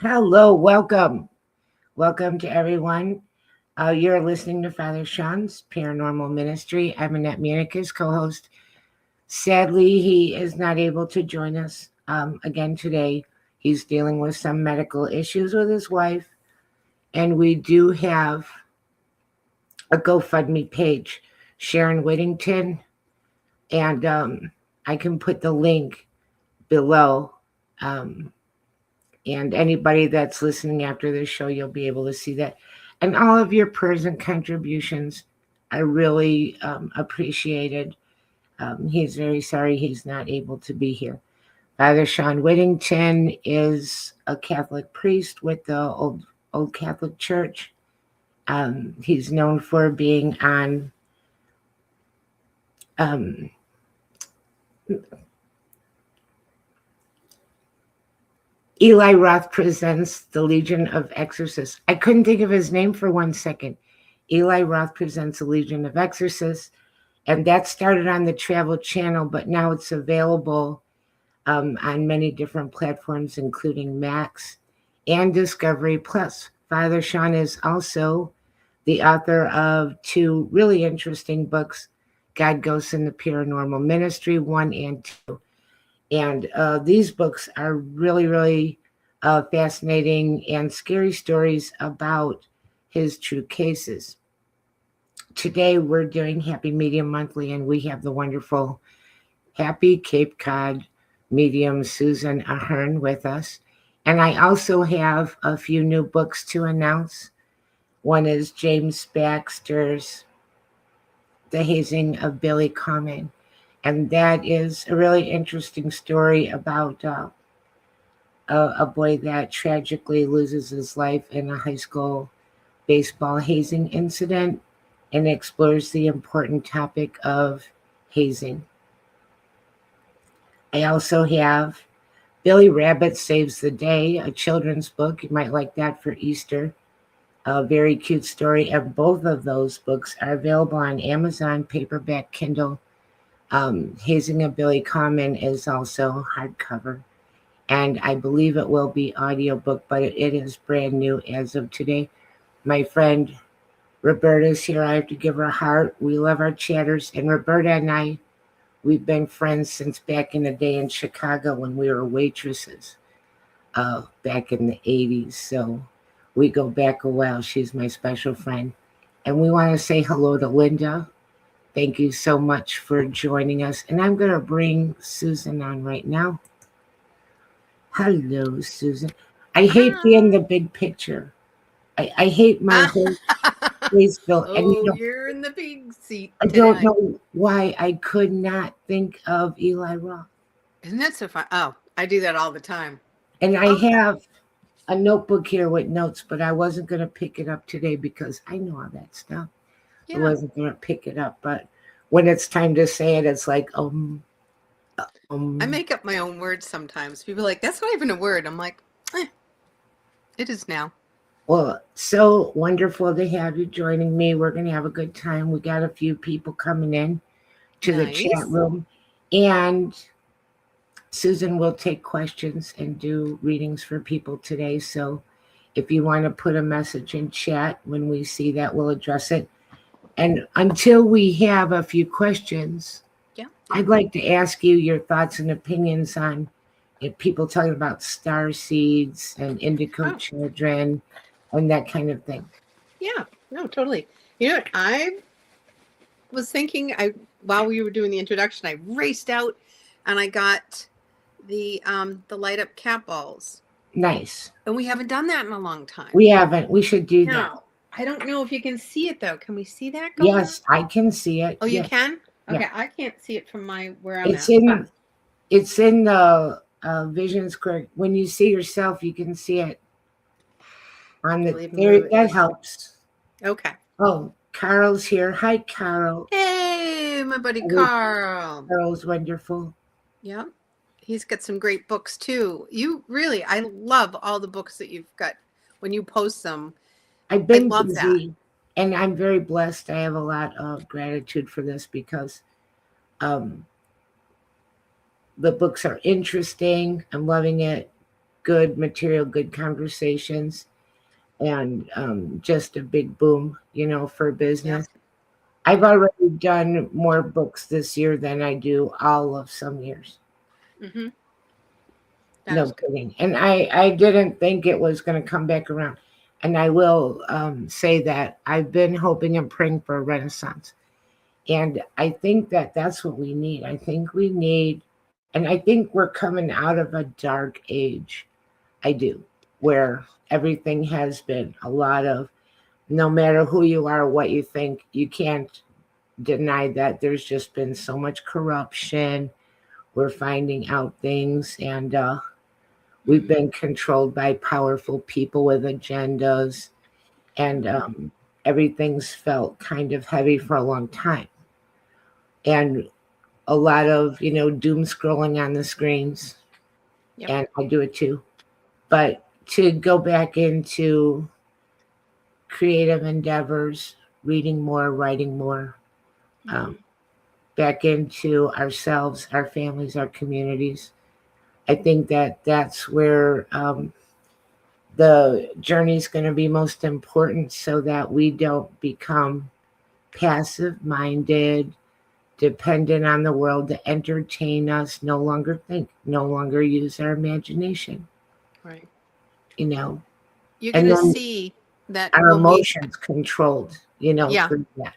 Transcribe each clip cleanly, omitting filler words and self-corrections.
Hello, welcome. Welcome to everyone. You're listening to Father Shawn's Paranormal Ministry. I'm Annette Munich, his co-host. Sadly, he is not able to join us again today. He's dealing with some medical issues with his wife. And we do have a GoFundMe page, Sharon Whittington. And I can put the link below. And anybody that's listening after this show, you'll be able to see that. And all of your prayers and contributions are really appreciated. He's very sorry he's not able to be here. Father Shawn Whittington is a Catholic priest with the Old Catholic Church. He's known for being on Eli Roth presents the Legion of Exorcists. I couldn't think of his name for 1 second. Eli Roth presents the Legion of Exorcists, and that started on the Travel Channel, but now it's available on many different platforms, including Max and Discovery Plus. Father Shawn is also the author of 2 really interesting books, God, Ghosts, and the Paranormal Ministry, 1 and 2. And these books are really, really fascinating and scary stories about his true cases. Today, we're doing Happy Medium Monthly, and we have the wonderful Happy Cape Cod Medium Susan Ahearn with us. And I also have a few new books to announce. One is James Baxter's The Hazing of Billy Common. And that is a really interesting story about a boy that tragically loses his life in a high school baseball hazing incident and explores the important topic of hazing. I also have Billy Rabbit Saves the Day, a children's book. You might like that for Easter. A very cute story. And both of those books are available on Amazon, paperback, Kindle. Hazing of Billy Common is also hardcover, and I believe it will be audiobook, but it is brand new as of today. My friend Roberta's here. I have to give her a heart. We love our chatters, and Roberta and I, we've been friends since back in the day in Chicago when we were waitresses back in the 80s, so we go back a while. She's my special friend, and we want to say hello to Linda. Thank you so much for joining us. And I'm going to bring Susan on right now. Hello, Susan. I hate being the big picture. I hate my whole face built. And you're in the big seat I don't know why I could not think of Eli Roth. Isn't that so fun? Oh, I do that all the time. And I have a notebook here with notes, but I wasn't going to pick it up today because I know all that stuff. I wasn't going to pick it up, but when it's time to say it, it's like, I make up my own words sometimes. People are like, that's not even a word. I'm like, it is now. Well, so wonderful to have you joining me. We're going to have a good time. We got a few people coming in to the chat room, and Susan will take questions and do readings for people today. So if you want to put a message in chat, when we see that, we'll address it. And until we have a few questions, I'd like to ask you your thoughts and opinions on people talking about star seeds and indigo children and that kind of thing. Yeah, no, totally. You know what? I was thinking, while we were doing the introduction, I raced out and I got the light up cat balls. Nice. And we haven't done that in a long time. We haven't. We should do that. I don't know if you can see it though. Can we see that? Yes, I can see it. Oh, you can? Okay, yeah. I can't see it from where I'm at. It's in the Vision Square. When you see yourself, you can see it on the there. That helps. Okay. Oh, Carl's here. Hi, Carl. Hey, my buddy Carl. Carl's wonderful. Yeah. He's got some great books too. I love all the books that you've got when you post them. I've been busy, and I'm very blessed. I have a lot of gratitude for this because the books are interesting. I'm loving it. good material, good conversations, and just a big boom, for Yep. business. I've Yep. already done more books this year than I do all of some years. Mm-hmm. That No is good. kidding. And I didn't think it was going to come back around. And I will say that I've been hoping and praying for a renaissance. And I think that that's what we need. I think we need, and I think we're coming out of a dark age. I do, where everything has been a lot of, no matter who you are, what you think, you can't deny that there's just been so much corruption. We're finding out things, and we've Mm-hmm. been controlled by powerful people with agendas, and Mm-hmm. everything's felt kind of heavy for a long time. And a lot of, doom scrolling on the screens, Yep. and I do it too. But to go back into creative endeavors, reading more, writing more, Mm-hmm. um, back into ourselves, our families, our communities. I think that that's where the journey is going to be most important, so that we don't become passive minded, dependent on the world to entertain us, no longer think, no longer use our imagination, Right. you know, You're and gonna then see that our when we, emotions controlled, yeah, through that.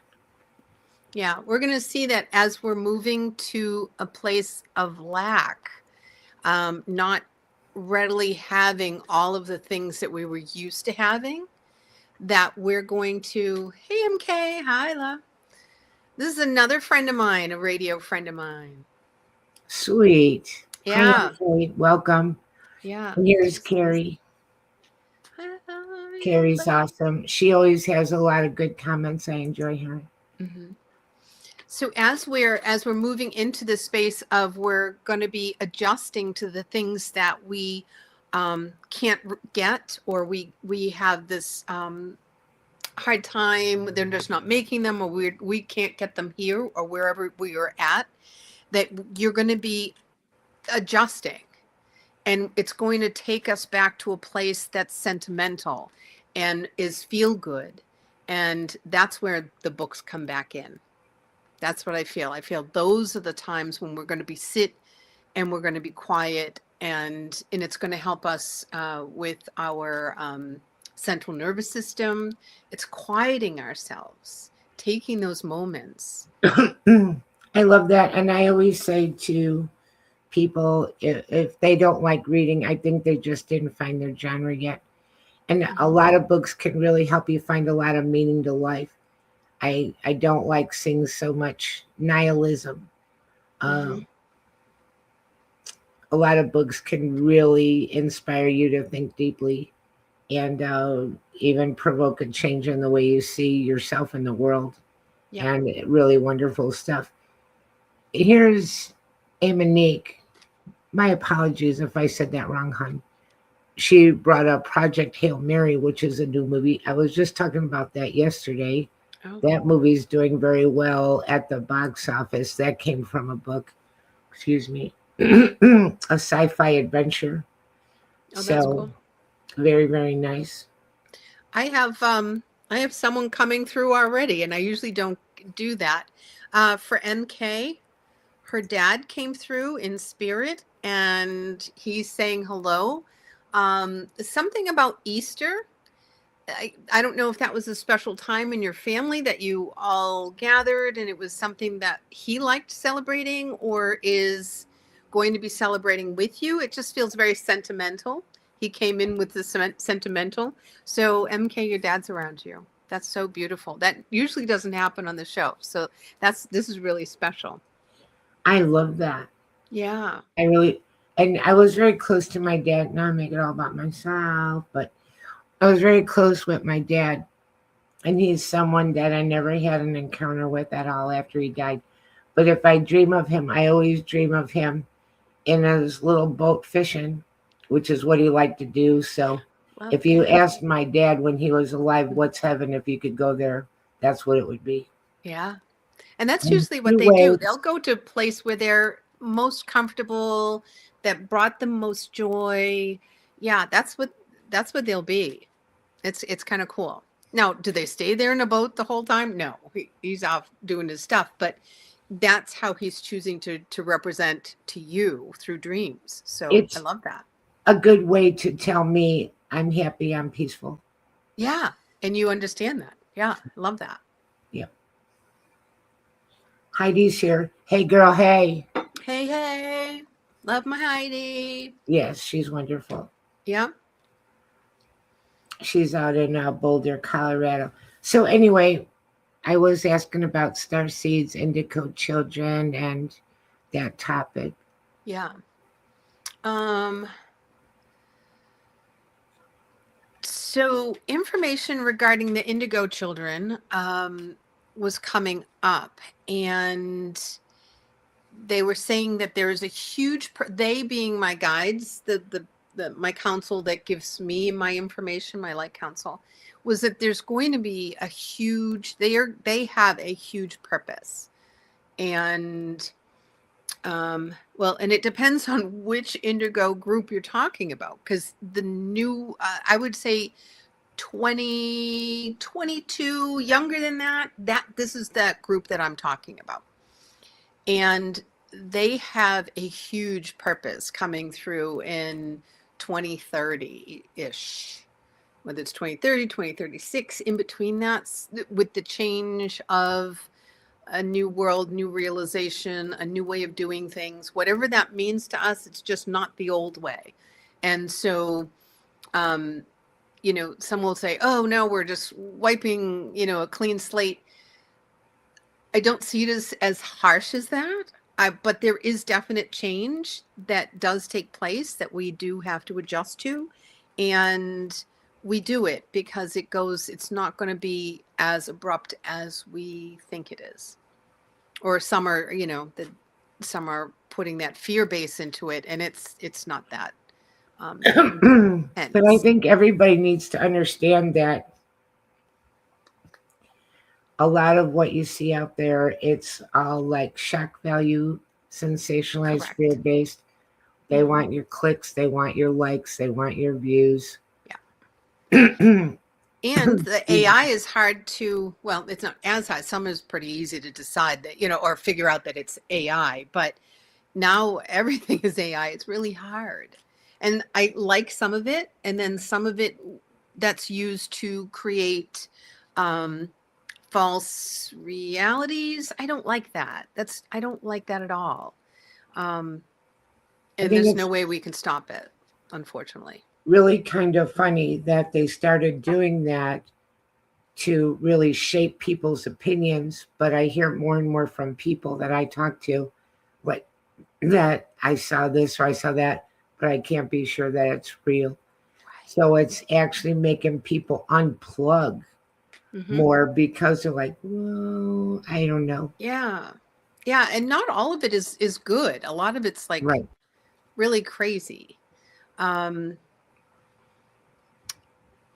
yeah, we're gonna see that as we're moving to a place of lack, not readily having all of the things that we were used to having, that we're going to, hey, MK, hi, love. This is another friend of mine, a radio friend of mine. Sweet. Hi, Yeah, MK. Welcome. yeah. And here's She's nice. Carrie. Carrie's awesome. She always has a lot of good comments. I enjoy her. Mm-hmm. So as we're moving into the space of, we're going to be adjusting to the things that we can't get, or we have this hard time. They're just not making them, or we can't get them here or wherever we are at. That you're going to be adjusting, and it's going to take us back to a place that's sentimental and is feel good, and that's where the books come back in. That's what I feel. I feel those are the times when we're going to be sit and we're going to be quiet, and it's going to help us with our central nervous system. It's quieting ourselves, taking those moments. I love that. And I always say to people, if they don't like reading, I think they just didn't find their genre yet. And a Mm-hmm. lot of books can really help you find a lot of meaning to life. I don't like seeing so much nihilism. Mm-hmm. Um, a lot of books can really inspire you to think deeply, and even provoke a change in the way you see yourself in the world. Yep. And really wonderful stuff. Here's a Monique. My apologies if I said that wrong, hon. She brought up Project Hail Mary, which is a new movie. I was just talking about that yesterday. Oh, That movie's doing very well at the box office. That came from a book, excuse me, a sci-fi adventure. oh, that's So cool. very, very nice. I have someone coming through already, and I usually don't do that. For MK, her dad came through in spirit, and he's saying hello. Something about Easter. I don't know if that was a special time in your family that you all gathered and it was something that he liked celebrating, or is going to be celebrating with you. It just feels very sentimental. He came in with the sentimental. So, MK, your dad's around you. That's so beautiful. That usually doesn't happen on the show. So this is really special. I love that. Yeah. I really, and I was very close to my dad. Now I make it all about myself, but I was very close with my dad, and he's someone that I never had an encounter with at all after he died. But if I dream of him, I always dream of him in his little boat fishing, which is what he liked to do. So Love if you that. asked my dad when he was alive, what's heaven if you could go there, that's what it would be. Yeah. And that's And usually he what they do. waves. They'll go to a place where they're most comfortable, that brought them most joy, Yeah, that's what they'll be. It's kind of cool. Now, do they stay there in a boat the whole time? No, he's off doing his stuff, but that's how he's choosing to represent to you through dreams. So I It's love that. a good way to tell me I'm happy, I'm peaceful. Yeah, and you understand that. Yeah, I love that. Yep. Heidi's here. Hey, girl, hey. Hey, hey, love my Heidi. Yes, she's wonderful. Yeah. She's out in Boulder, Colorado. So anyway, I was asking about star seeds, indigo children, and that topic. Yeah. So information regarding the indigo children was coming up, and they were saying that there is a huge they being my guides, the my counsel that gives me my information, my light counsel, was that there's going to be a huge they have a huge purpose. And well, and it depends on which indigo group you're talking about, because the new I would say 20, 22, younger than that, this is that group that I'm talking about. And they have a huge purpose coming through in 2030-ish, whether it's 2030, 2036, in between that, with the change of a new world, new realization, a new way of doing things, whatever that means to us. It's just not the old way. And so, some will say, oh, no, we're just wiping, a clean slate. I don't see it as harsh as that. But there is definite change that does take place that we do have to adjust to. And we do it because it's not going to be as abrupt as we think it is. Or some are, some are putting that fear base into it, and it's not that. But I think everybody needs to understand that a lot of what you see out there, it's all like shock value, sensationalized, fear-based. They want your clicks, they want your likes, they want your views. Yeah. And the AI is hard to, well, it's not as hard. Some is pretty easy to decide that, or figure out that it's AI. But now everything is AI. It's really hard. And I like some of it. And then some of it that's used to create false realities. I don't like that. I don't like that at all. And there's no way we can stop it, unfortunately. Really kind of funny that they started doing that to really shape people's opinions. But I hear more and more from people that I talk to, that I saw this or I saw that, but I can't be sure that it's real. Right. So it's actually making people unplug more because they're like, well, I don't know. Yeah. Yeah. And not all of it is good. A lot of it's like really crazy.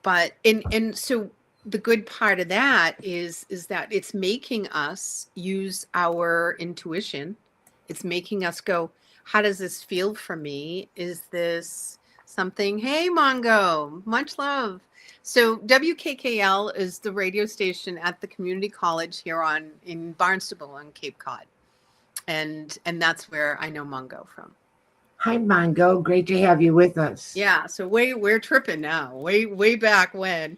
But and so the good part of that is that it's making us use our intuition. It's making us go, how does this feel for me? Is this something? Hey, Mongo, much love. So WKKL is the radio station at the community college here in Barnstable on Cape Cod. And that's where I know Mongo from. Hi, Mongo. Great to have you with us. Yeah. So we're tripping now, way back when.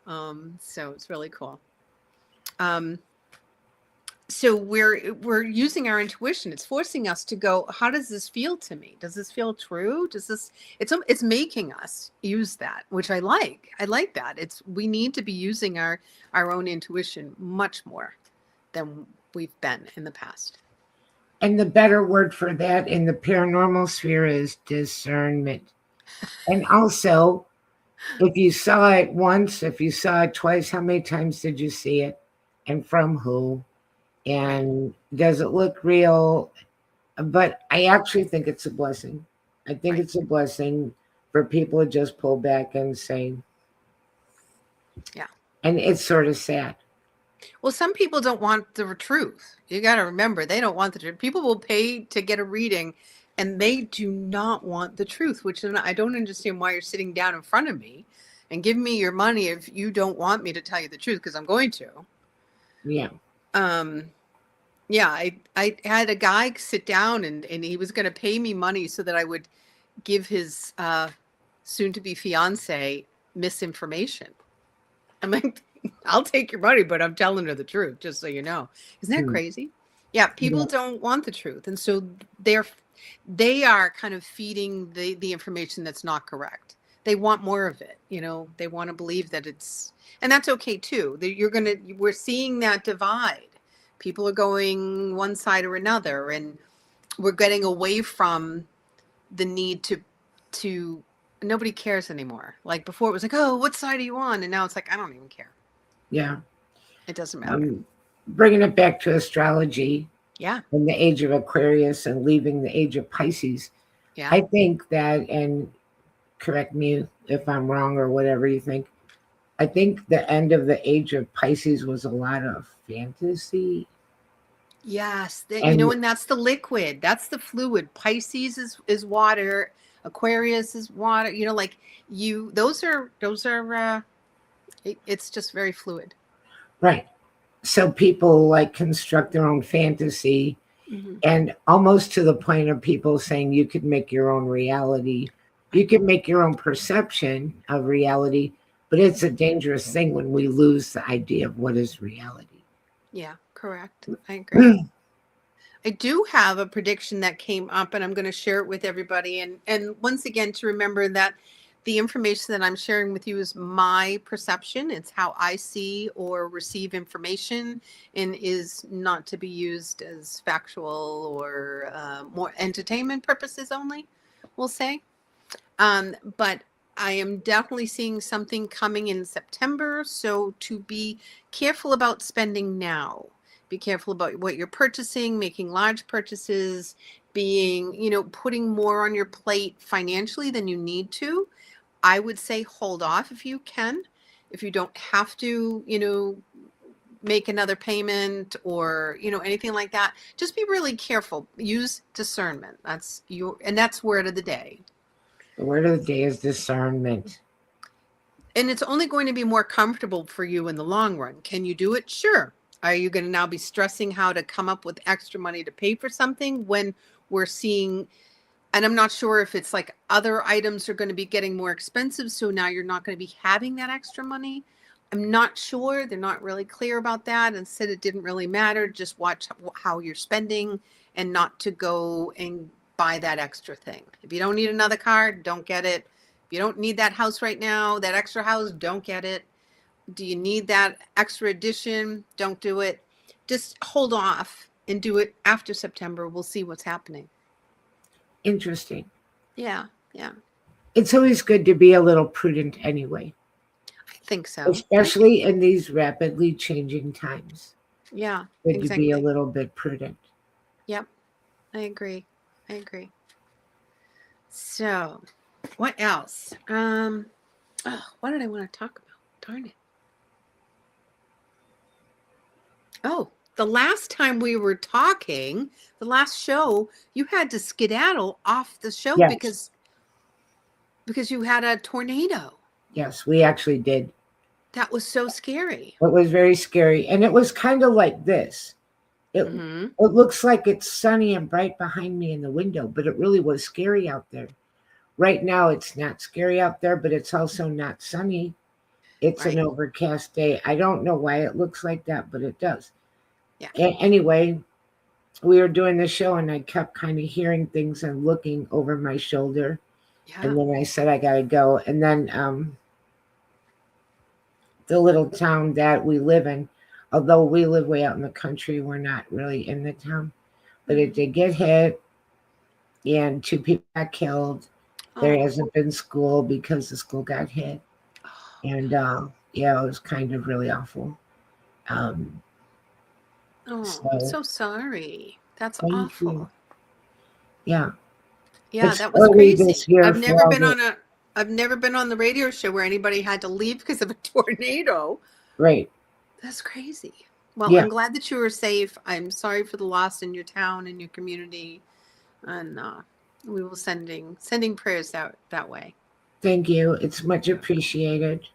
So it's really cool. So we're using our intuition. It's forcing us to go, how does this feel to me? Does this feel true? It's making us use that, which I like. I like that. We need to be using our own intuition much more than we've been in the past. And the better word for that in the paranormal sphere is discernment. And also, if you saw it once, if you saw it twice, how many times did you see it? And from who? And does it look real? But I actually think it's a blessing. I think it's a blessing for people to just pull back and say, yeah. And it's sort of sad. Well, some people don't want the truth. You got to remember, they don't want the truth. People will pay to get a reading and they do not want the truth, which I don't understand why you're sitting down in front of me and giving me your money if you don't want me to tell you the truth, because I'm going to. Yeah. Yeah, I had a guy sit down and he was going to pay me money so that I would give his soon-to-be fiance misinformation. I'm like, I'll take your money, but I'm telling her the truth, just so you know. Isn't that crazy? Yeah, people don't want the truth, and so they are kind of feeding the information that's not correct. They want more of it. You know, they want to believe that it's, and that's okay too. We're seeing that divide. People are going one side or another, and we're getting away from the need to nobody cares anymore. Like before it was like, oh, what side are you on? And now it's like, I don't even care. Yeah. It doesn't matter. Bringing it back to astrology. Yeah. In the age of Aquarius and leaving the age of Pisces. Yeah. I think that, and correct me if I'm wrong or whatever you think, I think the end of the age of Pisces was a lot of fantasy. Yes. And that's the liquid. That's the fluid. Pisces is water. Aquarius is water. It's just very fluid. Right. So people like construct their own fantasy, and almost to the point of people saying you could make your own reality. You can make your own perception of reality, but it's a dangerous thing when we lose the idea of what is reality. Yeah, correct. I agree. I do have a prediction that came up, and I'm going to share it with everybody. And once again, to remember that the information that I'm sharing with you is my perception. It's how I see or receive information, and is not to be used as factual or more entertainment purposes only, we'll say. But I am definitely seeing something coming in September. So to be careful about spending now. Be careful about what you're purchasing, making large purchases, putting more on your plate financially than you need to. I would say hold off if you can. If you don't have to, make another payment or, anything like that, just be really careful. Use discernment. And that's word of the day. The word of the day is discernment. And it's only going to be more comfortable for you in the long run. Can you do it? Sure. Are you going to now be stressing how to come up with extra money to pay for something when we're seeing, and I'm not sure if it's like other items are going to be getting more expensive, so now you're not going to be having that extra money. I'm not sure. They're not really clear about that and said it didn't really matter. Just watch how you're spending and not to go and buy that extra thing. If you don't need another car, don't get it. If you don't need that house right now, that extra house, don't get it. Do you need that extra edition? Don't do it. Just hold off and do it after September. We'll see what's happening. Interesting. Yeah, yeah. It's always good to be a little prudent anyway. I think so. Especially in these rapidly changing times. Yeah, good to be a little bit prudent. Yep, I agree. So, what else? What did I want to talk about? Darn it. Oh, the last time we were talking, the last show, you had to skedaddle off the show because you had a tornado. Yes, we actually did. That was so scary. It was very scary. And it was kind of like this. It looks like it's sunny and bright behind me in the window, but it really was scary out there. Right now, it's not scary out there, but it's also not sunny. It's an overcast day. I don't know why it looks like that, but it does. Yeah. Anyway, we were doing the show, and I kept kind of hearing things and looking over my shoulder. Yeah. And then I said, I got to go. And then the little town that we live in, although we live way out in the country, we're not really in the town. But it did get hit, and 2 people got killed. There hasn't been school because the school got hit. And it was kind of really awful. I'm so sorry. That's awful. You. Yeah. Yeah, that was crazy. I've never been on the radio show where anybody had to leave because of a tornado. Right. That's crazy. Well, I'm glad that you were safe. I'm sorry for the loss in your town and your community. And We will sending prayers out that way. Thank you. It's much appreciated.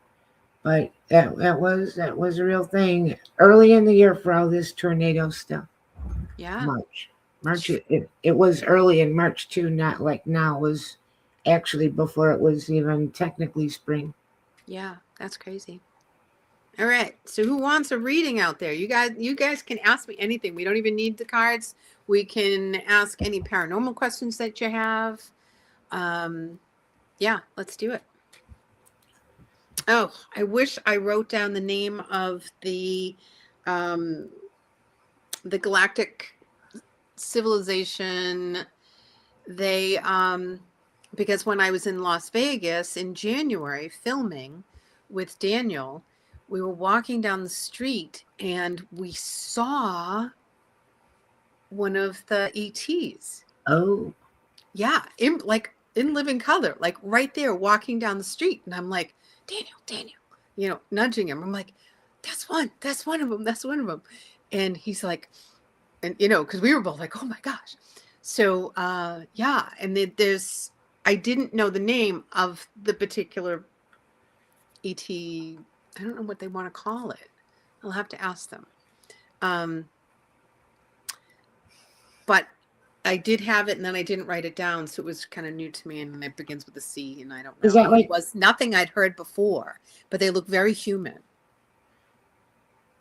But that was a real thing early in the year for all this tornado stuff. Yeah. March. It was early in March too, not like now. It was actually before it was even technically spring. Yeah, that's crazy. All right. So who wants a reading out there? You guys can ask me anything. We don't even need the cards. We can ask any paranormal questions that you have. Yeah, let's do it. Oh, I wish I wrote down the name of um the galactic civilization. They because when I was in Las Vegas in January filming with Daniel, we were walking down the street and we saw one of the ETs. Oh, Yeah, in living color, like right there walking down the street. And I'm like, Daniel, nudging him. I'm like, that's one of them. That's one of them. And he's like, and because we were both like, oh my gosh. So yeah, and there's I didn't know the name of the particular ET. I don't know what they want to call it. I'll have to ask them. But I did have it, and then I didn't write it down, so it was kind of new to me. And it begins with a C, and I don't know. is that like It was nothing I'd heard before, but they look very human.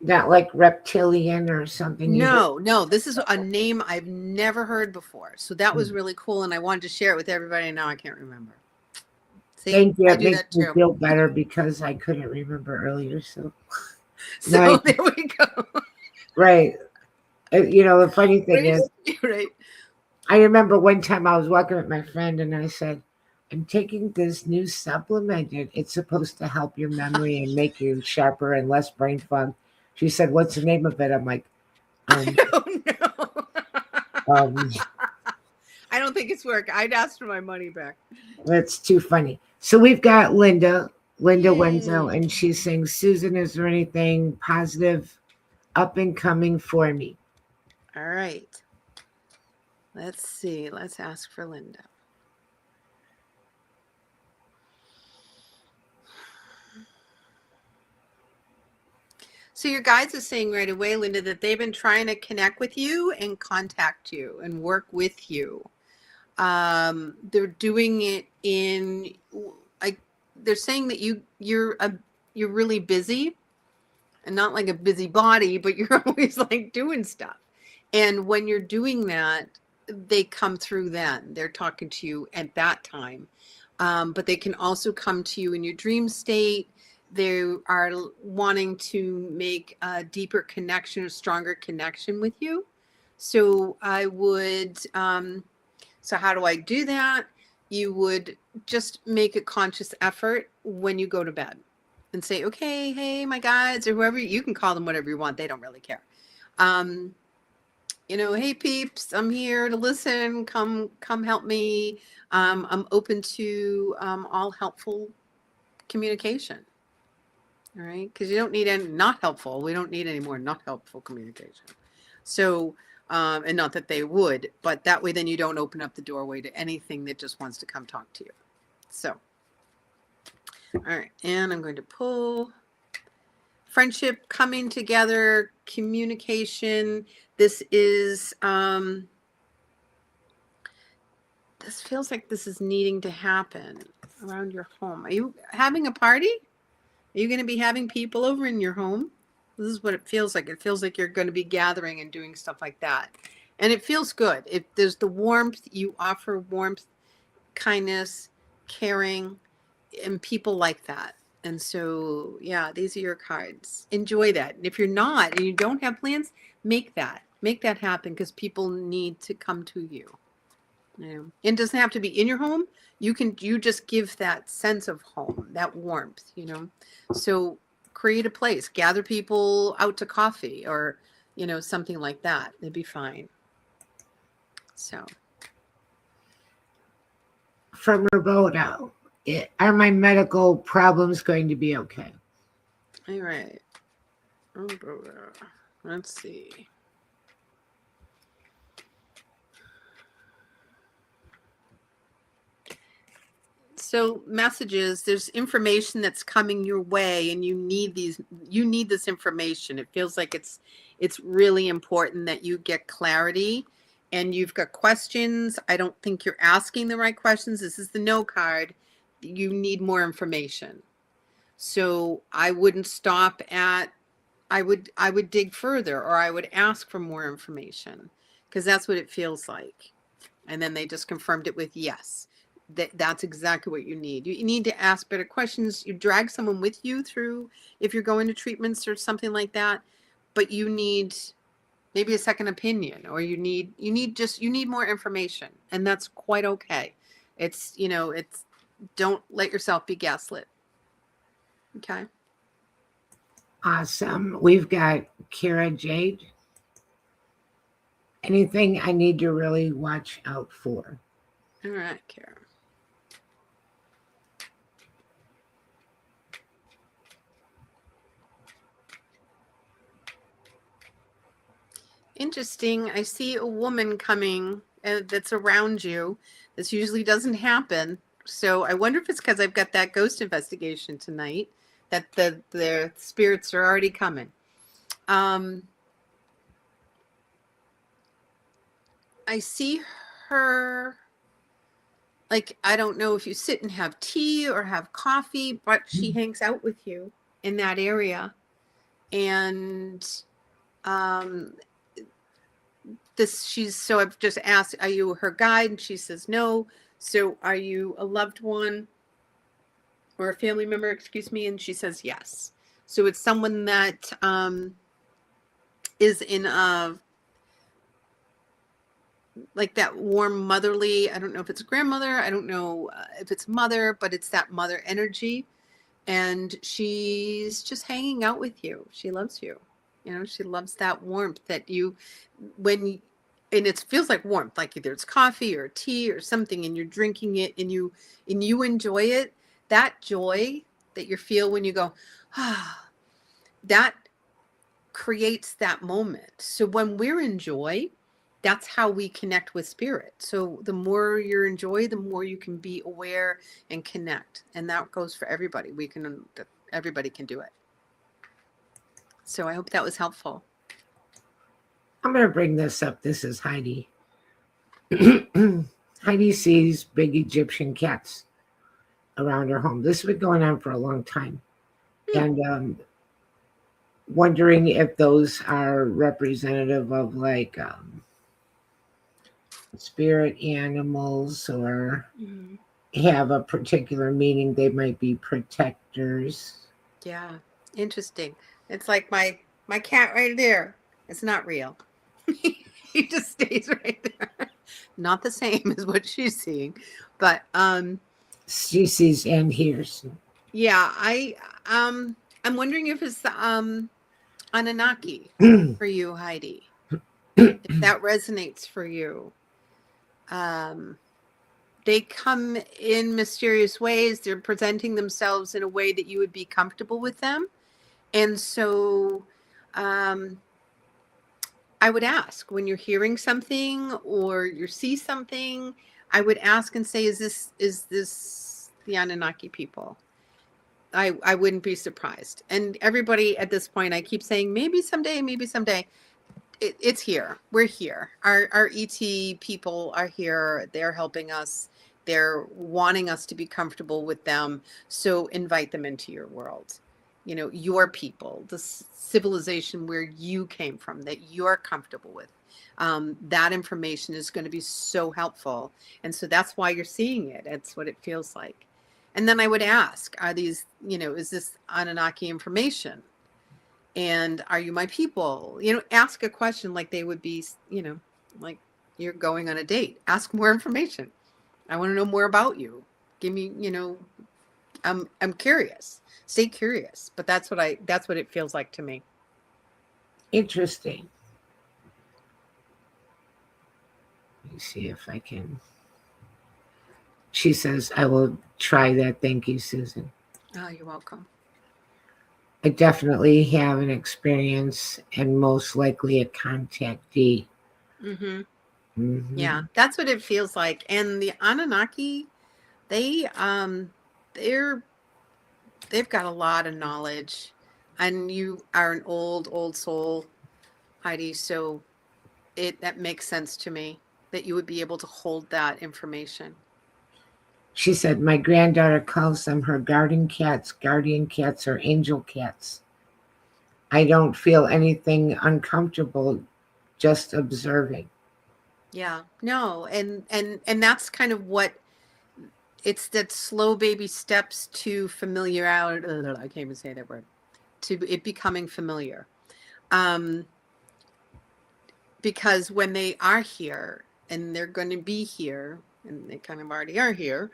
that like reptilian or something? No, this is a name I've never heard before. So that was really cool, and I wanted to share it with everybody, and now I can't remember. See, Thank you. I It do makes that me too. feel better because I couldn't remember earlier. So So there we go. right. The funny thing is, Right. I remember one time I was walking with my friend and I said, I'm taking this new supplement. It's supposed to help your memory and make you sharper and less brain fog. She said, what's the name of it? I'm like, Oh no. um, I don't think it's work. I'd ask for my money back. that's too funny. So we've got Linda Yay. Wenzel, and she's saying, Susan, is there anything positive up and coming for me? All right. Let's see. Let's ask for Linda. So your guides are saying right away, Linda, that they've been trying to connect with you and contact you and work with you. They're doing it in like they're saying that you're really busy, and not like a busy body, but you're always like doing stuff. And when you're doing that, they come through then. They're talking to you at that time. But they can also come to you in your dream state. They are wanting to make a deeper connection, a stronger connection with you. So I would, so how do I do that? You would just make a conscious effort when you go to bed and say, okay, hey, my guides, or whoever, you can call them whatever you want. They don't really care. Hey peeps, I'm here to listen. Come help me. I'm open to all helpful communication. All right, because you don't need any not helpful. We don't need any more not helpful communication. So, and not that they would, but that way then you don't open up the doorway to anything that just wants to come talk to you. So, all right, and I'm going to pull friendship, coming together, communication. This is this feels like this is needing to happen around your home. Are you having a party? Are you going to be having people over in your home? This is what it feels like. It feels like you're going to be gathering and doing stuff like that. And it feels good. If there's the warmth, you offer warmth, kindness, caring, and people like that. And so, yeah, these are your cards. Enjoy that. And if you're not and you don't have plans, make that happen, because people need to come to you. And it doesn't have to be in your home. You just give that sense of home, that warmth, So create a place, gather people out to coffee or, something like that. It'd be fine. So. From Roberto, are my medical problems going to be okay? All right. Let's see. So messages, there's information that's coming your way, and you need this information. It feels like it's really important that you get clarity, and you've got questions. I don't think you're asking the right questions. This is the no card. You need more information. So I wouldn't stop at, I would dig further, or I would ask for more information, because that's what it feels like. And then they just confirmed it with yes. That's exactly what you need. You need to ask better questions. You drag someone with you through, if you're going to treatments or something like that, but you need maybe a second opinion, or you need more information, and that's quite okay. It's, don't let yourself be gaslit. Okay. Awesome. We've got Kara Jade. Anything I need to really watch out for? All right, Kara. Interesting. I see a woman coming that's around you. This usually doesn't happen. So I wonder if it's because I've got that ghost investigation tonight, that the spirits are already coming. I see her, like, I don't know if you sit and have tea or have coffee, but she hangs out with you in that area. And so I've just asked, are you her guide? And she says no. So are you a loved one or a family member, excuse me? And she says yes. So it's someone that is in like that warm motherly, I don't know if it's grandmother, I don't know if it's mother, but it's that mother energy. And she's just hanging out with you. She loves you. She loves that warmth that and it feels like warmth, like either it's coffee or tea or something, and you're drinking it and you enjoy it. That joy that you feel when you go, that creates that moment. So when we're in joy, that's how we connect with spirit. So the more you're in joy, the more you can be aware and connect. And that goes for everybody. Everybody can do it. So I hope that was helpful. I'm going to bring this up. This is Heidi. Heidi sees big Egyptian cats around her home. This has been going on for a long time. And wondering if those are representative of like spirit animals, or have a particular meaning. They might be protectors. Yeah, interesting. It's like my cat right there. It's not real. He just stays right there. Not the same as what she's seeing, but she sees and hears. Yeah, I'm wondering if it's the Anunnaki for you, Heidi. If that resonates for you. They come in mysterious ways. They're presenting themselves in a way that you would be comfortable with them. And so I would ask, when you're hearing something or you see something, I would ask and say, is this the Anunnaki people? I wouldn't be surprised. And everybody at this point, I keep saying, maybe someday. It's here. We're here. Our ET people are here. They're helping us. They're wanting us to be comfortable with them. So invite them into your world. Your people, the civilization where you came from, that you're comfortable with. That information is going to be so helpful. And so that's why you're seeing it. It's what it feels like. And then I would ask, are these, is this Anunnaki information? And are you my people? Ask a question like they would be, like you're going on a date. Ask more information. I want to know more about you. Give me, I'm curious. Stay curious. But that's what it feels like to me. Interesting. Let me see if I can. She says, I will try that. Thank you, Susan. Oh, you're welcome. I definitely have an experience and most likely a contactee. Yeah, that's what it feels like. And the Anunnaki they they're they've got a lot of knowledge, and you are an old soul, Heidi. So that makes sense to me that you would be able to hold that information. She said, my granddaughter calls them her guardian cats, or angel cats. I don't feel anything uncomfortable just observing. Yeah, no, and that's kind of what it's, that slow baby steps to familiarity. I can't even say that word. To it becoming familiar. Because when they are here, and they're going to be here, and they kind of already are here,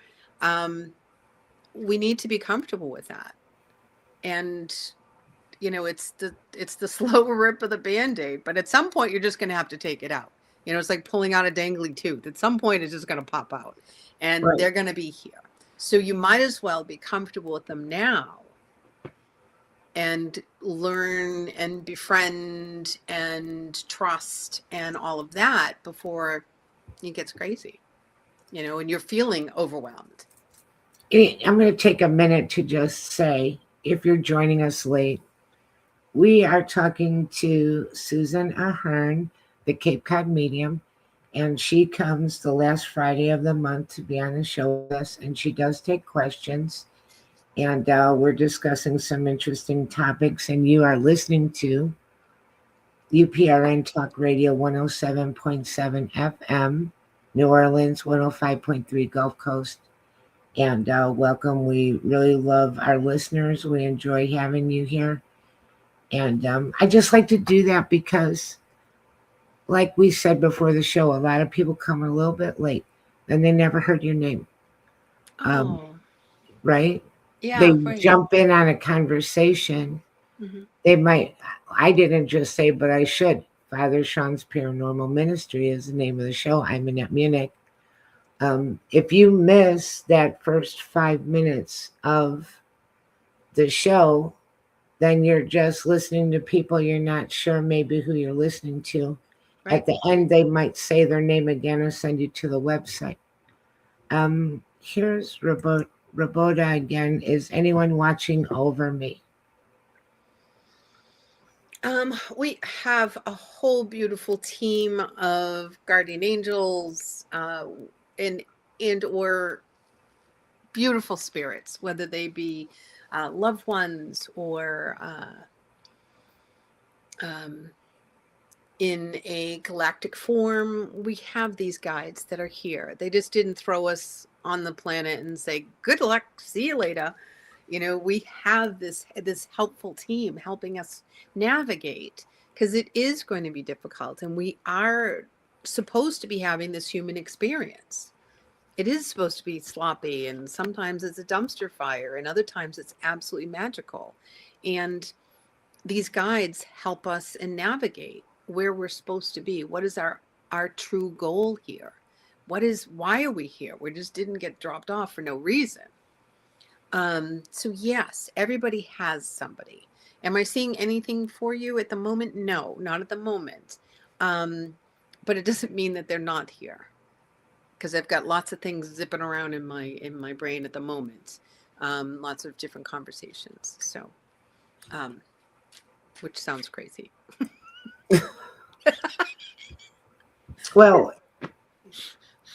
we need to be comfortable with that. And it's the slow rip of the Band-Aid, but at some point you're just going to have to take it out. It's like pulling out a dangly tooth. At some point it's just going to pop out, and Right. they're going to be here. So you might as well be comfortable with them now and learn and befriend and trust and all of that before it gets crazy, and you're feeling overwhelmed. I'm going to take a minute to just say, if you're joining us late, we are talking to Susan Ahearn, the Cape Cod Medium, and she comes the last Friday of the month to be on the show with us, and she does take questions. And we're discussing some interesting topics, and you are listening to UPRN Talk Radio 107.7 FM, New Orleans 105.3 Gulf Coast. And welcome. We really love our listeners. We enjoy having you here. And I just like to do that because, like we said before the show, a lot of people come a little bit late and they never heard your name. Right? Yeah, they right. jump in on a conversation. Mm-hmm. They might, I didn't just say, but I should. Father Shawn's Paranormal Ministry is the name of the show. I'm in Munich. If you miss that first 5 minutes of the show, then you're just listening to people you're not sure maybe who you're listening to. Right. At the end, they might say their name again or send you to the website. Here's Roboda again. Is anyone watching over me? We have a whole beautiful team of guardian angels, and or beautiful spirits, whether they be loved ones or in a galactic form. We have these guides that are here. They just didn't throw us on the planet and say, good luck, see you later. We have this helpful team helping us navigate, because it is going to be difficult, and we are supposed to be having this human experience. It is supposed to be sloppy, and sometimes it's a dumpster fire, and other times it's absolutely magical. And these guides help us and navigate where we're supposed to be. What is our true goal here? Why are we here? We just didn't get dropped off for no reason. So yes, everybody has somebody. Am I seeing anything for you at the moment? No, not at the moment. But it doesn't mean that they're not here, because I've got lots of things zipping around in my brain at the moment. Lots of different conversations. So, which sounds crazy. Well,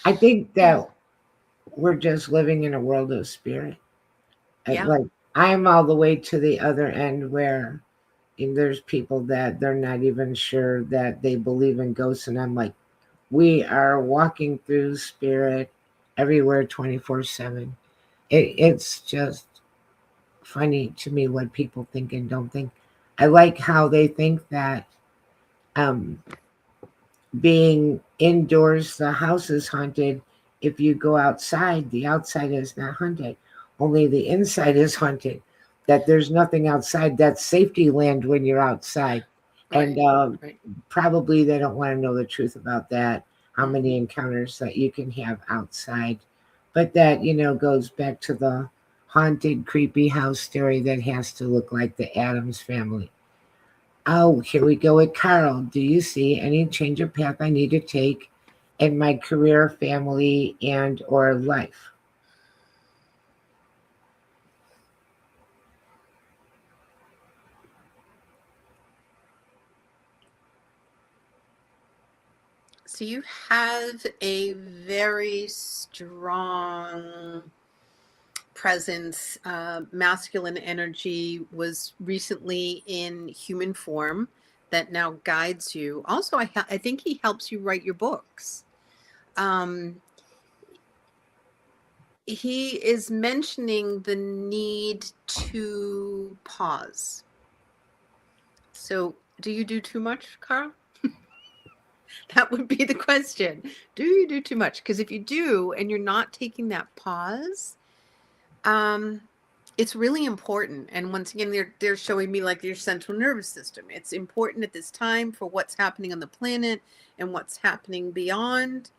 I think that we're just living in a world of spirit. Yeah. Like, I'm all the way to the other end where there's people that they're not even sure that they believe in ghosts. And I'm like, we are walking through spirit everywhere 24/7. It's just funny to me what people think and don't think. I like how they think that being indoors, the house is haunted. If you go outside, the outside is not haunted. Only the inside is haunted. That there's nothing outside. That's safety land when you're outside. Right, and probably they don't want to know the truth about that, how many encounters that you can have outside. But that, goes back to the haunted, creepy house story that has to look like the Addams Family. Oh, here we go with Carl. Do you see any change of path I need to take in my career, family, and or life? So you have a very strong presence. Masculine energy was recently in human form that now guides you. Also, I think he helps you write your books. He is mentioning the need to pause. So, do you do too much, Carl? That would be the question. Do you do too much? Because if you do and you're not taking that pause, it's really important. And once again, they're showing me like your central nervous system. It's important at this time for what's happening on the planet and what's happening beyond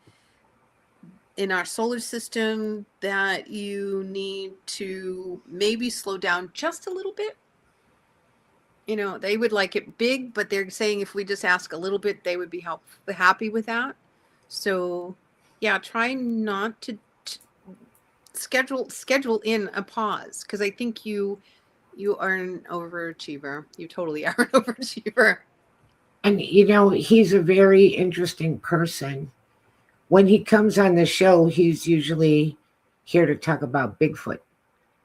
in our solar system, that you need to maybe slow down just a little bit. You know, they would like it big, but they're saying if we just ask a little bit, they would be happy with that. So yeah, try not to schedule in a pause, because I think you are an overachiever. You totally are an overachiever. And he's a very interesting person. When he comes on the show, he's usually here to talk about Bigfoot.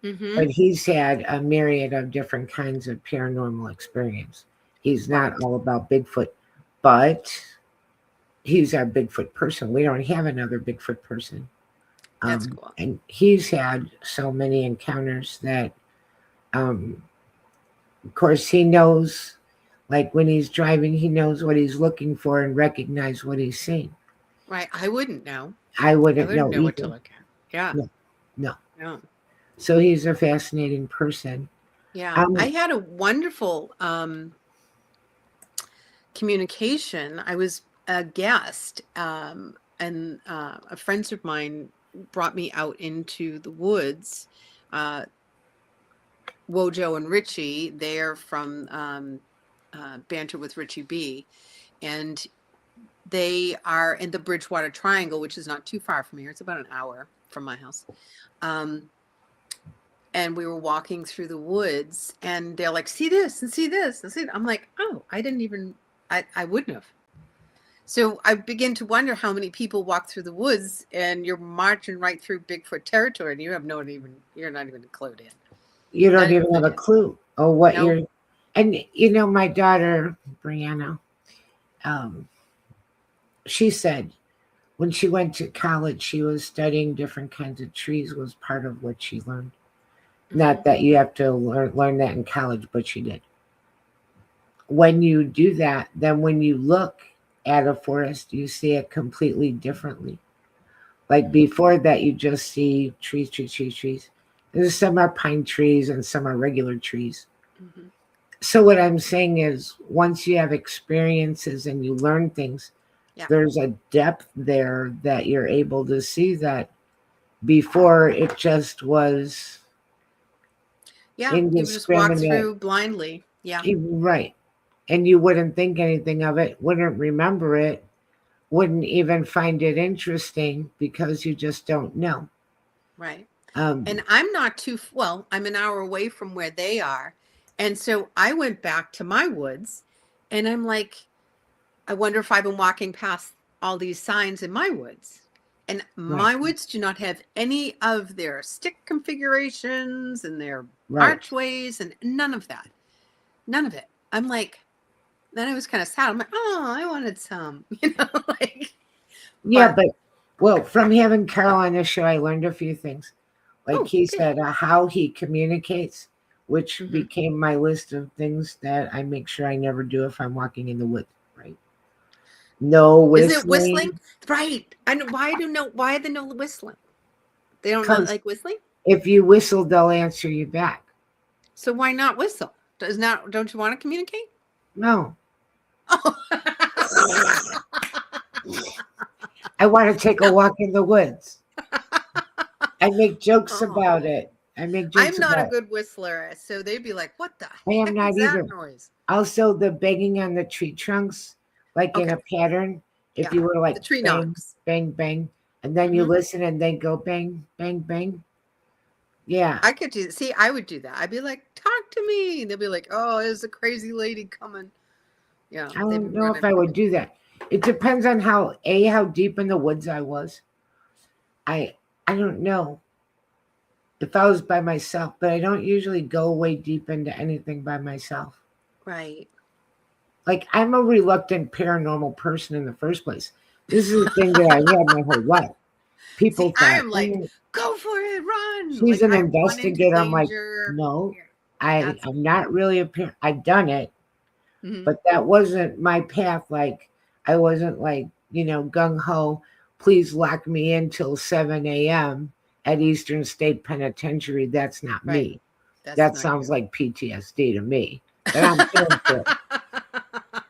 Mm-hmm. But he's had a myriad of different kinds of paranormal experience. He's not all about Bigfoot, but he's our Bigfoot person. We don't have another Bigfoot person. That's cool. And he's had so many encounters that, of course, he knows, like when he's driving, he knows what he's looking for and recognize what he's seeing. Right. I wouldn't know. I wouldn't know what to look at. Yeah. No. So he's a fascinating person. Yeah. I had a wonderful communication. I was a guest, and friends of mine brought me out into the woods. Wojo and Richie, they're from Banter with Richie B, and they are in the Bridgewater Triangle, which is not too far from here. It's about an hour from my house. And we were walking through the woods, and they're like, see this and see this and see that. I'm like, oh, I wouldn't have. So I begin to wonder how many people walk through the woods and you're marching right through Bigfoot territory and you're not even included in. You don't even have a clue of what you're. And my daughter Brianna, she said when she went to college, she was studying different kinds of trees. Was part of what she learned. Mm-hmm. Not that you have to learn that in college, but she did. When you do that, then when you look at a forest, you see it completely differently. Like before that, you just see trees. There's some are pine trees and some are regular trees. Mm-hmm. So what I'm saying is, once you have experiences and you learn things, there's a depth there that you're able to see that before it just was. Yeah, you just walk through blindly. Yeah, right. And you wouldn't think anything of it, wouldn't remember it, wouldn't even find it interesting because you just don't know. Right. And I'm not I'm an hour away from where they are. And so I went back to my woods and I'm like, I wonder if I've been walking past all these signs in my woods. And my woods do not have any of their stick configurations and their archways and none of that. None of it. I'm like, then I was kind of sad. I'm like, oh, I wanted some, but from having Carl on the show, I learned a few things. Like he said, how he communicates, which became my list of things that I make sure I never do if I'm walking in the woods. Right? No whistling. Is it whistling? Right. And why the no whistling? They don't like whistling? If you whistle, they'll answer you back. So why not whistle? Don't you want to communicate? No. Oh. I want to take a walk in the woods. I make jokes about it. I'm not a good whistler, so they'd be like, "What the heck is that noise?" Also, the banging on the tree trunks, like in a pattern. If you were like the tree bang, knocks, bang, bang, and then you listen and they go bang, bang, bang. Yeah, I could do. See, I would do that. I'd be like, "Talk to me." They'll be like, "Oh, there's a crazy lady coming." Yeah, I don't know if I would do that. It depends on how deep in the woods I was. I don't know if I was by myself, but I don't usually go way deep into anything by myself. Right. Like, I'm a reluctant paranormal person in the first place. This is the thing that I had my whole life. People See, I thought, am like, go for it, run. she's Like an I run into investigator. I'm like, danger. no, Yeah, I'm not really a parent. I've done it, mhm. but that wasn't my path. Like, I wasn't like, gung ho, please lock me in till 7 a.m. at Eastern State Penitentiary. That's not Right. me. That's That not sounds you. like PTSD to me. But I'm into it. See,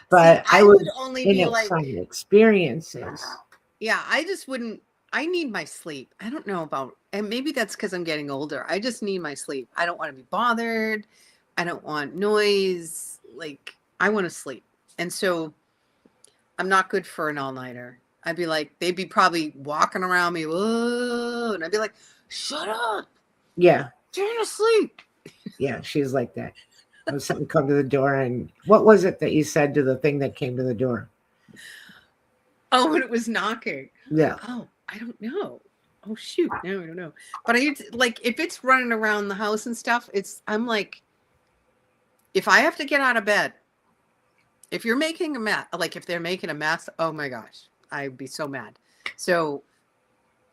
But I I would was only in be it like, from experiences. yeah, I just wouldn't. I need my sleep. I don't know about, and maybe that's because I'm getting older. I just need my sleep. I don't want to be bothered. I don't want noise. Like, I want to sleep. And so I'm not good for an all-nighter. I'd be like, they'd be probably walking around me, whoa, and I'd be like, shut up, Yeah. turn to sleep. Yeah. She's like that. When something come to the door, and what was it that you said to the thing that came to the door? Oh, when it was knocking. Yeah. Oh, I don't know. Oh shoot, no, I don't know. But I like if it's running around the house and stuff, I'm like, if I have to get out of bed, if you're making a mess, like if they're making a mess, oh my gosh, I'd be so mad. So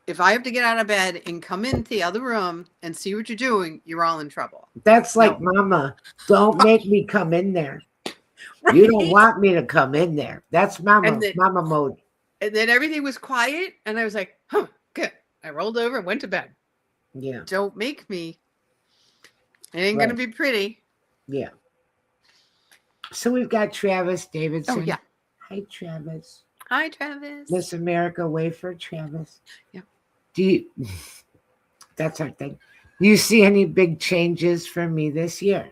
if I have to get out of bed and come into the other room and see what you're doing, you're all in trouble. That's like, No. Mama, don't make me come in there. Right? You don't want me to come in there. That's And mama then, mode. and then everything was quiet, and I was like, huh, good. I rolled over and went to bed. Yeah. Don't make me. It ain't Right. gonna be pretty. Yeah. So we've got Travis Davidson. Oh yeah. Hi, Travis. Hi, Travis. Miss America, wave for Travis. Yeah. Do you that's our thing. Do you see any big changes for me this year?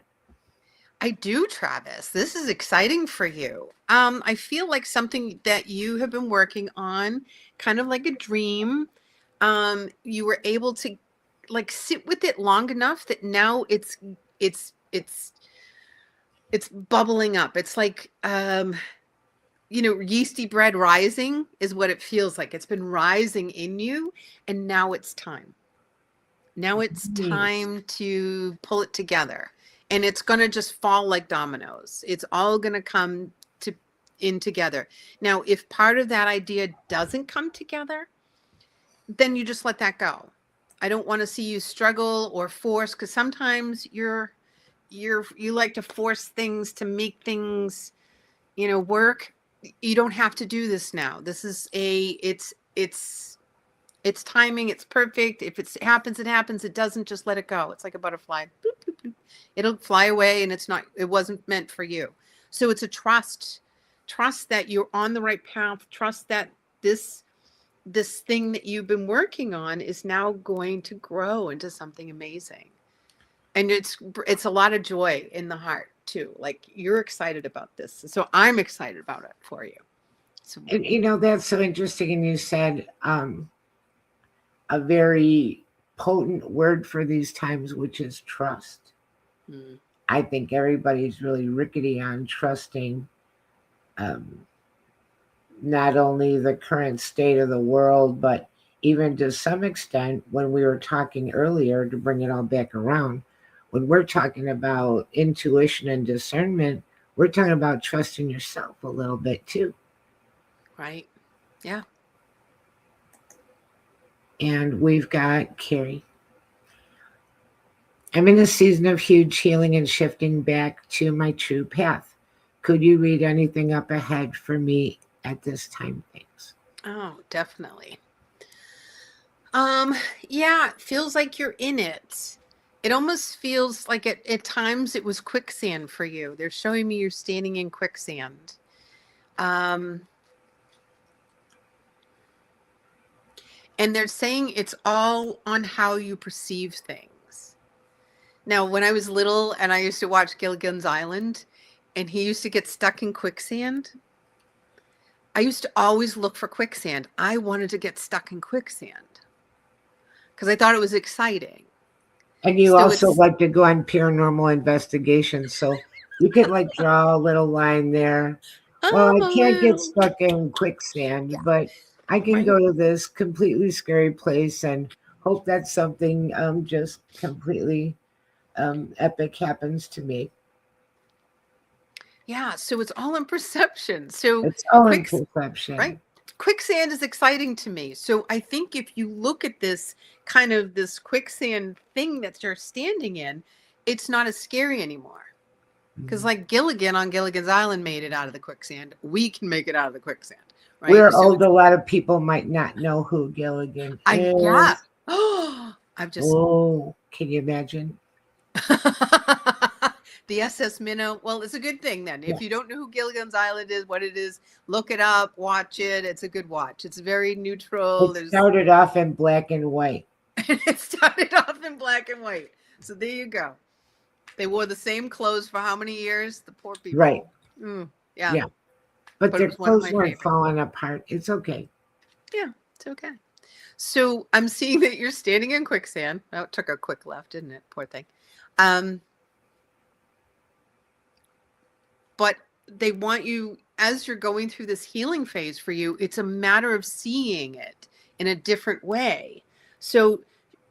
I do, Travis. This is exciting for you. I feel like something that you have been working on, kind of like a dream. You were able to like sit with it long enough that now it's bubbling up. It's like yeasty bread rising is what it feels like. It's been rising in you, and now it's time. Now it's time to pull it together. And it's going to just fall like dominoes. It's all going to come in together. Now, if part of that idea doesn't come together, then you just let that go. I don't want to see you struggle or force, because sometimes you like to force things to make things, work. You don't have to do this now. This is it's timing. It's perfect. If it happens, it happens. It doesn't, just let it go. It's like a butterfly. Boop, boop, boop. It'll fly away, and it wasn't meant for you. So it's a trust that you're on the right path. Trust that this thing that you've been working on is now going to grow into something amazing. And it's a lot of joy in the heart too. Like, you're excited about this. So I'm excited about it for you. So, And, that's so interesting. And you said a very potent word for these times, which is trust. I think everybody's really rickety on trusting not only the current state of the world, but even to some extent, when we were talking earlier, to bring it all back around, when we're talking about intuition and discernment, we're talking about trusting yourself a little bit too. Right. Yeah. And we've got Carrie. I'm in a season of huge healing and shifting back to my true path. Could you read anything up ahead for me at this time? Thanks. Oh, definitely. Yeah, it feels like you're in it. It almost feels like at times it was quicksand for you. They're showing me you're standing in quicksand. And they're saying it's all on how you perceive things. Now, when I was little and I used to watch Gilligan's Island, and he used to get stuck in quicksand, I used to always look for quicksand. I wanted to get stuck in quicksand because I thought it was exciting. And you also like to go on paranormal investigations, so you could like draw a little line there, Well, I'm I a can't get little. stuck in Yeah. quicksand, but I can Right. go to this completely scary place and hope that something just completely epic happens to me. Yeah. So it's all in perception. So It's all in quick, right? perception. Quicksand is exciting to me. So I think if you look at this kind of this quicksand thing that you're standing in, it's not as scary anymore. Because Mhm. like Gilligan on Gilligan's Island made it out of the quicksand, we can make it out of the quicksand, right? We're So old. it's A lot of people might not know who Gilligan yeah. is. Oh, I've just Oh, can you imagine? the SS Minnow. Well, it's a good thing then. Yeah. If you don't know who Gilligan's Island is, what it is, look it up, watch it. It's a good watch. It's very neutral. It There's started off in black and white. it started off in black and white. So there you go. They wore the same clothes for how many years? The poor Right. people. Yeah, Yeah. But but it their was one of clothes my weren't favorites. falling apart. It's okay. Yeah, it's okay. So I'm seeing that you're standing in quicksand. Oh, it took a quick left, didn't it? Poor thing. Um, but they want you, as you're going through this healing phase for you, it's a matter of seeing it in a different way. So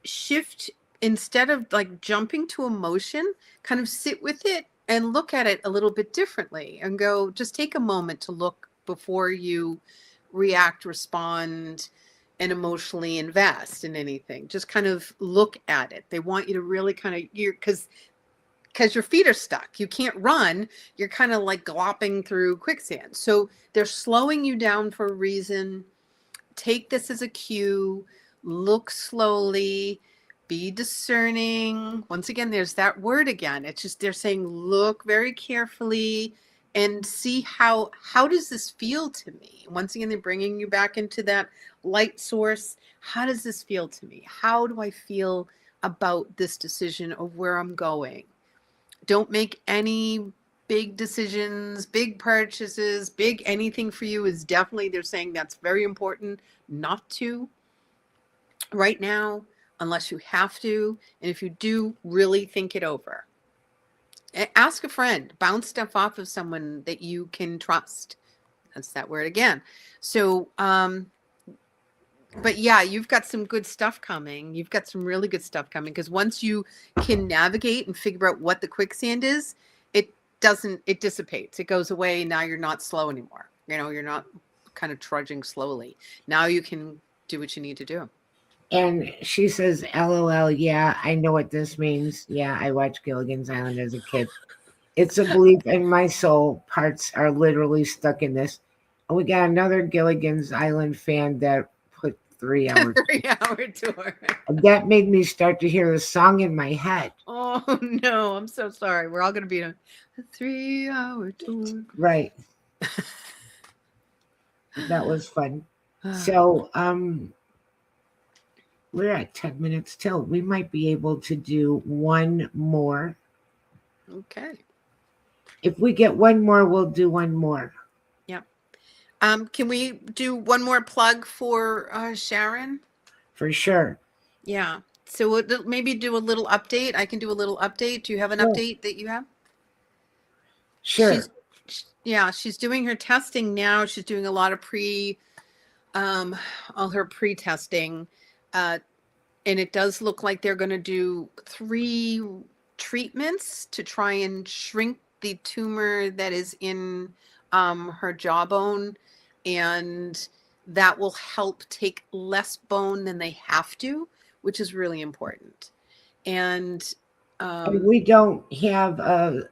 shift, instead of like jumping to emotion, kind of sit with it and look at it a little bit differently and go, just take a moment to look before you react, respond, and emotionally invest in anything. Just kind of look at it. They want you to really kind of, because your feet are stuck. You can't run. You're kind of like glopping through quicksand. So they're slowing you down for a reason. Take this as a cue. Look slowly. Be discerning. Once again, there's that word again. It's just they're saying look very carefully and see how does this feel to me. Once again, they're bringing you back into that light source. How does this feel to me? How do I feel about this decision of where I'm going? Don't make any big decisions, big purchases, big anything for you is definitely, they're saying that's very important not to right now, unless you have to. And if you do, really think it over. Ask a friend, bounce stuff off of someone that you can trust. That's that word again. So, but yeah, you've got some good stuff coming. You've got some really good stuff coming because once you can navigate and figure out what the quicksand is, it dissipates. It goes away. Now you're not slow anymore. You're not kind of trudging slowly. Now you can do what you need to do. And she says, LOL, yeah, I know what this means. Yeah, I watched Gilligan's Island as a kid. It's a belief in my soul. Parts are literally stuck in this. And we got another Gilligan's Island fan that put 3 hours. 3 hour tour. That made me start to hear the song in my head. Oh no, I'm so sorry. We're all going to be on a 3 hour tour. Right. That was fun. So, we're at 10 minutes till. We might be able to do one more. Okay. If we get one more, we'll do one more. Yeah. Can we do one more plug for Sharon? For sure. Yeah. So we'll maybe do a little update. I can do a little update. Do you have an Sure. update that you have? Sure. She's doing her testing now. She's doing a lot of all her pre-testing. And it does look like they're going to do 3 treatments to try and shrink the tumor that is in her jawbone. And that will help take less bone than they have to, which is really important. And we don't have a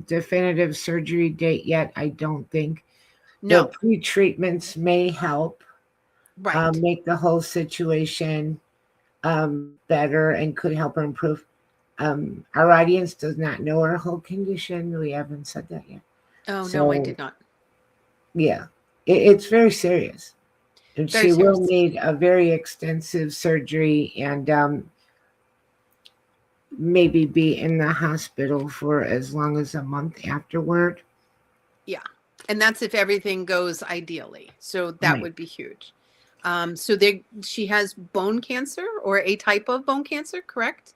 definitive surgery date yet, I don't think. no, The pre-treatments may help right. make the whole situation better and could help her improve. Our audience does not know her whole condition. We haven't said that yet. Oh, So, no, I did not. Yeah, it's very serious. And Very she will serious. need a very extensive surgery and maybe be in the hospital for as long as a month afterward. Yeah. And that's if everything goes ideally. So that Right. would be huge. So she has bone cancer or a type of bone cancer, correct?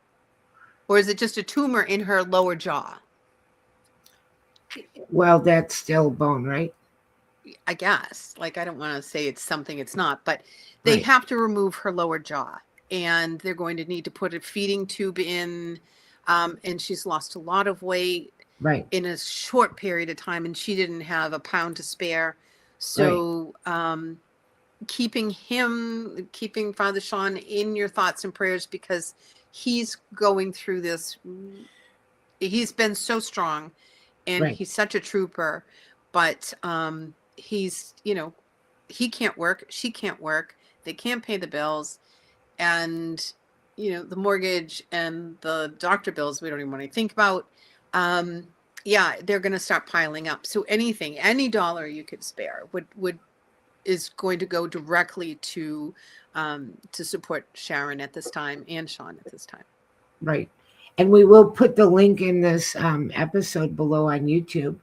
Or is it just a tumor in her lower jaw? Well, that's still bone, right? I guess. Like, I don't want to say it's something it's not, but they Right. have to remove her lower jaw, and they're going to need to put a feeding tube in. And she's lost a lot of weight Right. in a short period of time, and she didn't have a pound to spare. Right. So, keeping Father Shawn in your thoughts and prayers, because he's going through this. He's been so strong, and Right. he's such a trooper, but he's, he can't work, she can't work, they can't pay the bills, and the mortgage and the doctor bills we don't even want to think about. Yeah, they're going to start piling up. So any dollar you could spare would is going to go directly to support Sharon at this time, and Shawn at this time. Right. And we will put the link in this episode below on YouTube.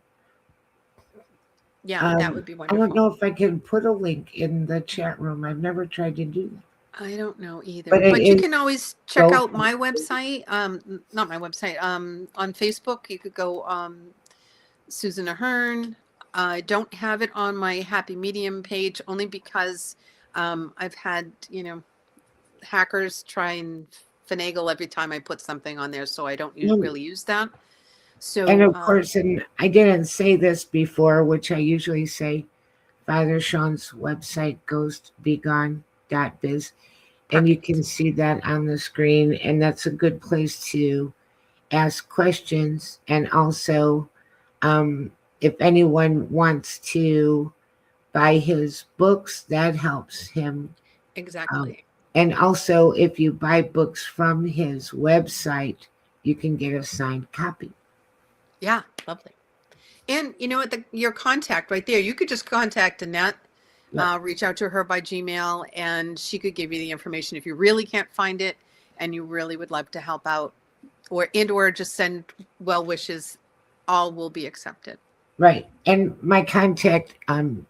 Yeah, that would be I don't wonderful. know if I can put a link in the chat room. I've never tried to do that. I don't know either, But it but you is can always check go. out my website. Not my website. On Facebook, you could go Susan Ahearn. I don't have it on my Happy Medium page, only because I've had hackers try and finagle every time I put something on there, so I don't really use that. So, And of course, and I didn't say this before, which I usually say, Father Shawn's website, ghostbegone.biz. And you can see that on the screen. And that's a good place to ask questions. And also, if anyone wants to buy his books, that helps him. exactly. And also, if you buy books from his website, you can get a signed copy. Yeah, lovely. And your contact right there, you could just contact Annette, reach out to her by Gmail, and she could give you the information if you really can't find it and you really would love to help out, or just send well wishes. All will be accepted. Right. And my contact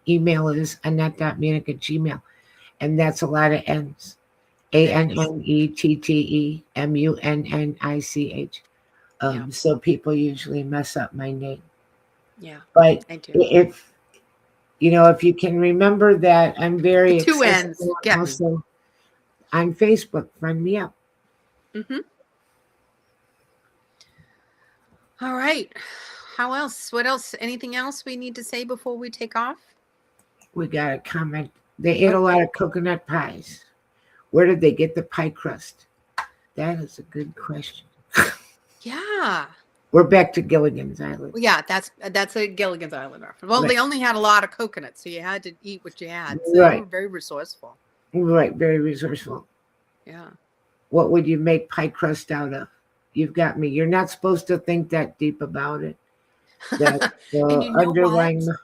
email is annette.munich@gmail. And that's a lot of N's. ANNETTEMUNNICH. Yeah. So people usually mess up my name. Yeah. But I do. if you can remember that, I'm very The two N's. accessible. Get me. Also on Facebook, friend me up. Mm-hmm. All right. How else? What else? Anything else we need to say before we take off? We got a comment. They ate a lot of coconut pies. Where did they get the pie crust? That is a good question. Yeah. We're back to Gilligan's Island. Well, yeah, that's a Gilligan's Island reference. Well, They only had a lot of coconuts, so you had to eat what you had. So They were very resourceful. Right, very resourceful. Yeah. What would you make pie crust out of? You've got me. You're not supposed to think that deep about it. That and underlying. What?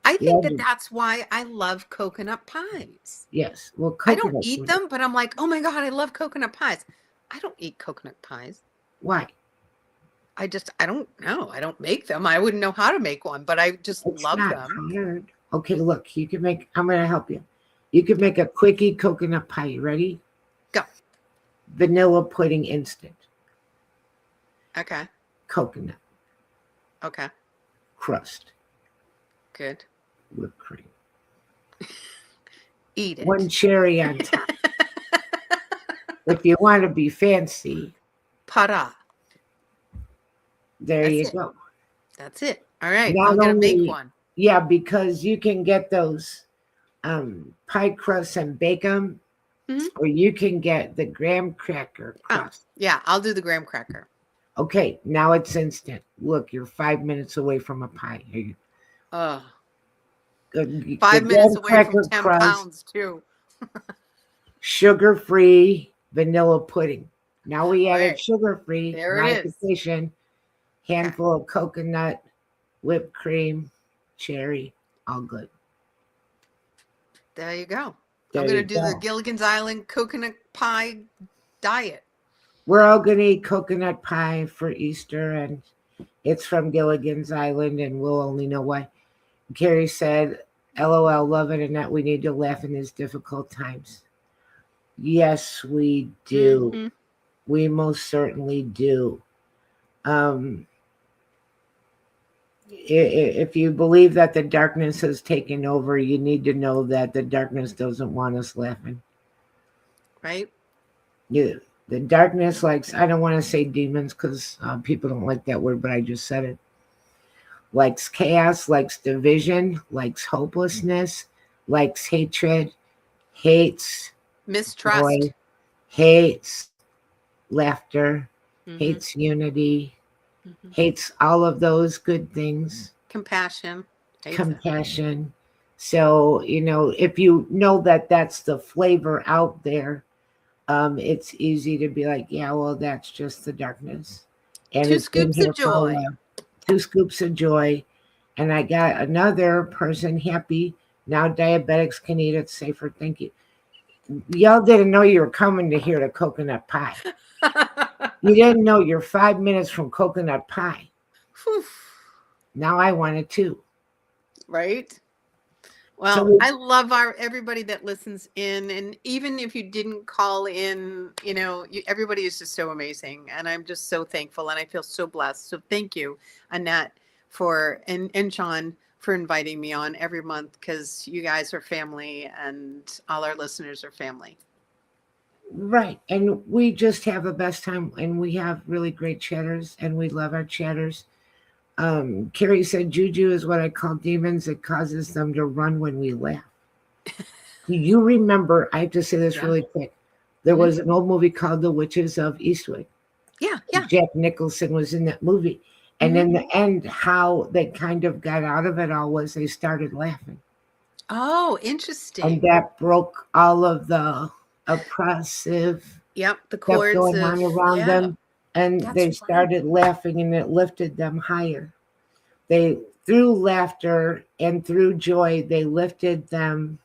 I think that's why I love coconut pies. Yes. Well, I don't eat them, but I'm like, oh my God, I love coconut pies. I don't eat coconut pies. Why? I don't know. I don't make them. I wouldn't know how to make one, but I just love them. Hard. Okay, look, you can make, I'm going to help you. You can make a quickie coconut pie. You ready? Go. Vanilla pudding instant. Okay. Coconut. Okay. Crust. Good. Whipped cream. Eat it. One cherry on top. If you want to be fancy. Para. There you go. That's it. All right. I'm going to make one. Yeah, because you can get those pie crusts and bake them, or you can get the graham cracker crust. Yeah, I'll do the graham cracker. Okay, now it's instant. Look, you're 5 minutes away from a pie. 5 minutes away from 10 pounds, too. Sugar-free vanilla pudding. Now we added sugar-free. There it is. Handful of coconut, whipped cream, cherry, all good. There you go. I'm going to do the Gilligan's Island coconut pie diet. We're all going to eat coconut pie for Easter, and it's from Gilligan's Island, and we'll only know why. Carrie said, LOL, love it, and that we need to laugh in these difficult times. Yes, we do. Mm-hmm. We most certainly do. If you believe that the darkness has taken over, you need to know that the darkness doesn't want us laughing. Right? The darkness likes, I don't want to say demons because people don't like that word, but I just said it. Likes chaos, likes division, likes hopelessness, likes hatred, hates Mistrust. joy, hates laughter, Mhm. hates unity, Mhm. hates all of those good things, Compassion. Hates it. compassion. So, if you know that that's the flavor out there, it's easy to be like, yeah, well, that's just the darkness. And 2 it's been scoops of here for a joy. while. 2 scoops of joy. And I got another person happy. Now diabetics can eat it safer. Thank you. Y'all didn't know you were coming to hear the coconut pie. You didn't know you're 5 minutes from coconut pie. Whew. Now I want it too. Right? Well, So I love everybody that listens in, and even if you didn't call in, everybody is just so amazing, and I'm just so thankful, and I feel so blessed. So thank you, Annette, and Shawn for inviting me on every month, because you guys are family, and all our listeners are family. right. And we just have the best time, and we have really great chatters, and we love our chatters. Carrie said juju is what I call demons. It causes them to run when we laugh. Do you remember? I have to say this really quick. There was an old movie called The Witches of Eastwick. Yeah. Jack Nicholson was in that movie. And in the end, how they kind of got out of it all was they started laughing. Oh, interesting. And that broke all of the oppressive the stuff cords going on around them. And they started laughing, and it lifted them higher. They, through laughter and through joy, they lifted themselves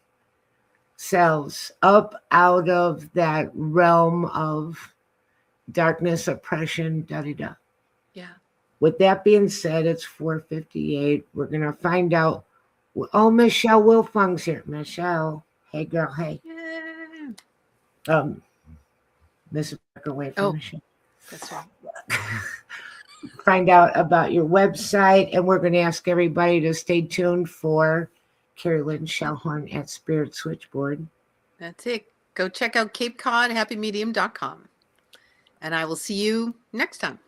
up out of that realm of darkness, oppression, da-da-da. Yeah. With that being said, it's 4:58. We're going to find out. Oh, Michelle Wilfung's here. Michelle. Hey, girl. Hey. Yeah. Miss America, away from Michelle. That's right. Find out about your website, and we're going to ask everybody to stay tuned for Carrie Lynn Shellhorn at Spirit Switchboard. That's it. Go check out Cape Cod Happy Medium.com. And I will see you next time.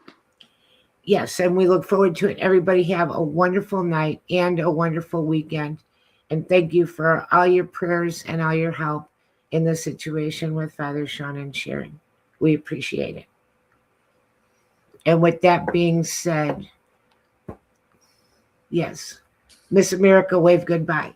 Yes, and we look forward to it. Everybody have a wonderful night and a wonderful weekend. And thank you for all your prayers and all your help in the situation with Father Shawn and Sharon. We appreciate it. And with that being said, yes, Miss America, wave goodbye.